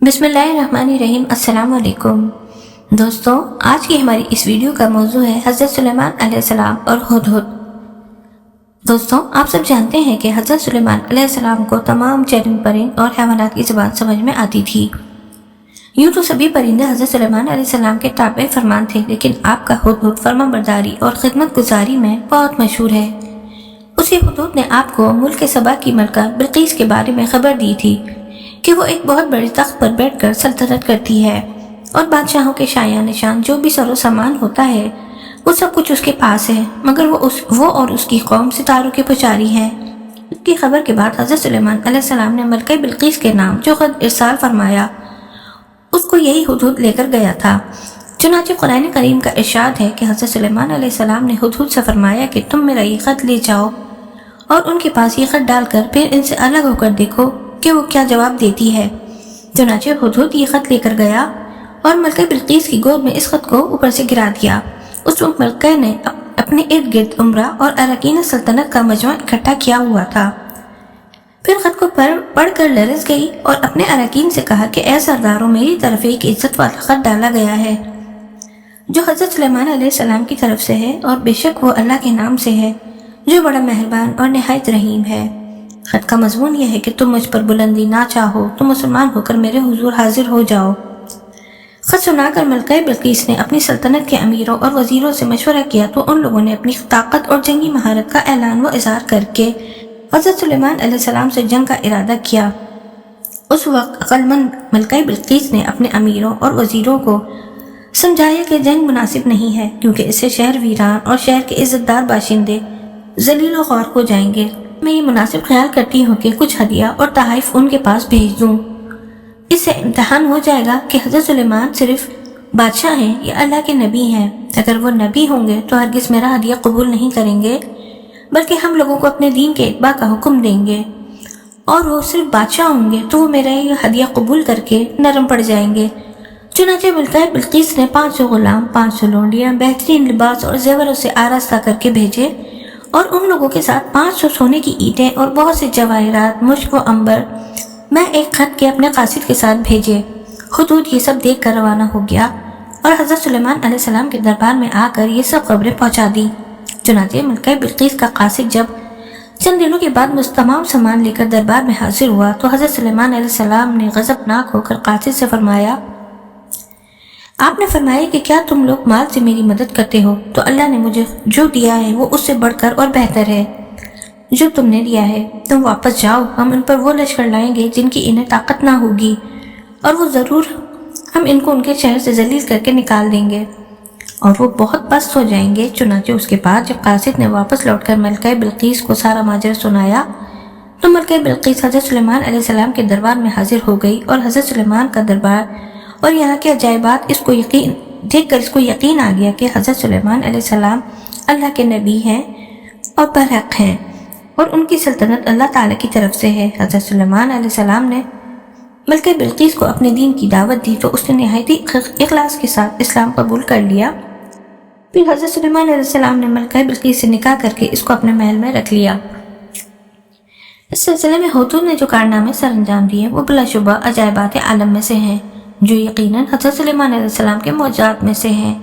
बिस्मिल्लाहिर्रहमानिर्रहीम। अस्सलाम वालेकुम दोस्तों, आज की हमारी इस वीडियो का मौजू है हज़रत सुलेमान अलैहिस्सलाम और हुदहुद। दोस्तों, आप सब जानते हैं कि हज़रत सुलेमान अलैहिस्सलाम को तमाम चरिंद परिंद और हैवानात की ज़बान समझ में आती थी। यूँ तो सभी परिंदे हज़रत सुलेमान अलैहिस्सलाम के ताबे फरमान थे, लेकिन आपका हुदहुद फरमाबरदारी और खिदमत गुजारी में बहुत मशहूर है। उसी हुदहुद ने आपको मुल्क सबा की मलका बिल्कीस के बारे में खबर दी थी कि वो एक बहुत बड़े तख्त पर बैठकर सल्तनत करती है और बादशाहों के शाया निशान जो भी सरो सामान होता है वो सब कुछ उसके पास है, मगर वो और उसकी कौम सितारों के पुजारी है। इसकी खबर के बाद हज़रत सुलेमान अलैहिस्सलाम ने मलका बिल्कीस के नाम जो खत इरसाल फरमाया उसको यही हुदहुद लेकर गया था। चुनांचे कुरान करीम का इरशाद है कि हज़रत सुलेमान अलैहिस्सलाम ने हुदहुद से फरमाया कि तुम मेरा ये खत ले जाओ और उनके पास ये खत डालकर फिर इनसे अलग होकर देखो कि वो क्या जवाब देती है। चुनांचे हुदहुद ये खत लेकर गया और मलका बिल्कीस की गोद में इस खत को ऊपर से गिरा दिया। उस वक्त मलका ने अपने इर्द गिर्द उमरा और अरकान सल्तनत का मजमा इकट्ठा किया हुआ था। फिर खत को पढ़कर लरज़ गई और अपने अरकान से कहा कि ऐ सरदारों, मेरी तरफ एक इज्जत वाला खत डाला गया है जो हज़रत सुलेमान अलैहिस्सलाम की तरफ से है और बेशक वो अल्लाह के नाम से है जो बड़ा मेहरबान और निहायत रहीम है। खत का मजमून यह है कि तुम मुझ पर बुलंदी ना चाहो तो मुसलमान होकर मेरे हुजूर हाजिर हो जाओ। खत सुनाकर मलका बिल्कीस ने अपनी सल्तनत के अमीरों और वजीरों से मशवरा किया तो उन लोगों ने अपनी ताकत और जंगी महारत का ऐलान व इज़हार करके हज़रत सुलेमान अलैहिस्सलाम से जंग का इरादा किया। उस वक्त अक्लमंद मलका बिल्कीस ने अपने अमीरों और वजीरों को समझाया कि जंग मुनासिब नहीं है, क्योंकि इससे शहर वीरान और शहर के इज्जतदार बाशिंदे जलील व ख्वार हो जाएंगे। मैं ये मुनासिब ख्याल करती हूँ कि कुछ हदिया और तहाइफ उनके पास भेज दूँ। इससे इम्तहान हो जाएगा कि हज़रत सुलेमान सिर्फ बादशाह हैं या अल्लाह के नबी हैं। अगर वो नबी होंगे तो हरगिज़ मेरा हदिया कबूल नहीं करेंगे, बल्कि हम लोगों को अपने दीन के इत्बा का हुक्म देंगे, और वो सिर्फ बादशाह होंगे तो वो मेरा ये हदिया कबूल करके नरम पड़ जाएंगे। चुनांचे मलका बिल्कीस ने 500 गुलाम, 500 लोंडियाँ बेहतरीन लिबास और जेवरों से आरास्ता करके भेजे और उन लोगों के साथ 500 सोने की ईंटें और बहुत से जवाहरात, मुश्क व अंबर मैं एक खत के अपने कासिद के साथ भेजे। हुदहुद ये सब देख कर रवाना हो गया और हज़रत सुलेमान अलैहिस्सलाम के दरबार में आकर ये सब खबरें पहुंचा दी। चुनांचे मलका बिल्कीस का कासिद जब चंद दिनों के बाद तमाम सामान लेकर दरबार में हाजिर हुआ तो हज़रत सुलेमान अलैहिस्सलाम ने गज़बनाक होकर कासिद से फरमाया, आपने फरमाया कि क्या तुम लोग माल से मेरी मदद करते हो, तो अल्लाह ने मुझे जो दिया है वो उससे बढ़कर और बेहतर है जो तुमने दिया है। तुम वापस जाओ, हम उन पर वो लश्कर लाएंगे जिनकी इन्हें ताकत ना होगी, और वो ज़रूर हम इनको उनके शहर से जलील करके निकाल देंगे और वो बहुत पस्त हो जाएंगे। चुनांचे उसके बाद जब कासिद ने वापस लौटकर मलका बिल्कीस को सारा माजरा सुनाया तो मलका बिल्कीस हज़रत सुलेमान अलैहिस्सलाम के दरबार में हाजिर हो गई और हज़रत सुलेमान का दरबार और यहाँ के अजायबात देखकर इसको यकीन आ गया कि हज़रत सुलेमान अलैहिस्सलाम अल्लाह के नबी हैं और बरहक हैं और उनकी सल्तनत अल्लाह ताला की तरफ से है। हज़रत सुलेमान अलैहिस्सलाम ने मलका बिल्कीस को अपने दीन की दावत दी तो उसने निहायती इखलास के साथ इस्लाम कबूल कर लिया। फिर हज़रत सुलेमान अलैहिस्सलाम ने मलका बिल्कीस से निकाह करके इसको अपने महल में रख लिया। इस सिलसिले में हुदहुद ने जो कारनामे सर अंजाम दिए वो बिलाशुबा अजायबात आलम में से हैं, जो यकीनन हज़रत सुलेमान अलैहिस्सलाम के मौजूदात में से हैं।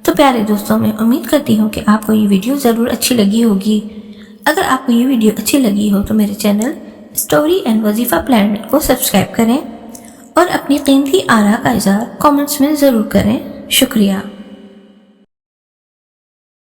तो प्यारे दोस्तों, मैं उम्मीद करती हूँ कि आपको ये वीडियो ज़रूर अच्छी लगी होगी। अगर आपको ये वीडियो अच्छी लगी हो तो मेरे चैनल स्टोरी एंड वजीफ़ा प्लानट को सब्सक्राइब करें और अपनी कीमती आरा का इज़हार कमेंट्स में ज़रूर करें। शुक्रिया।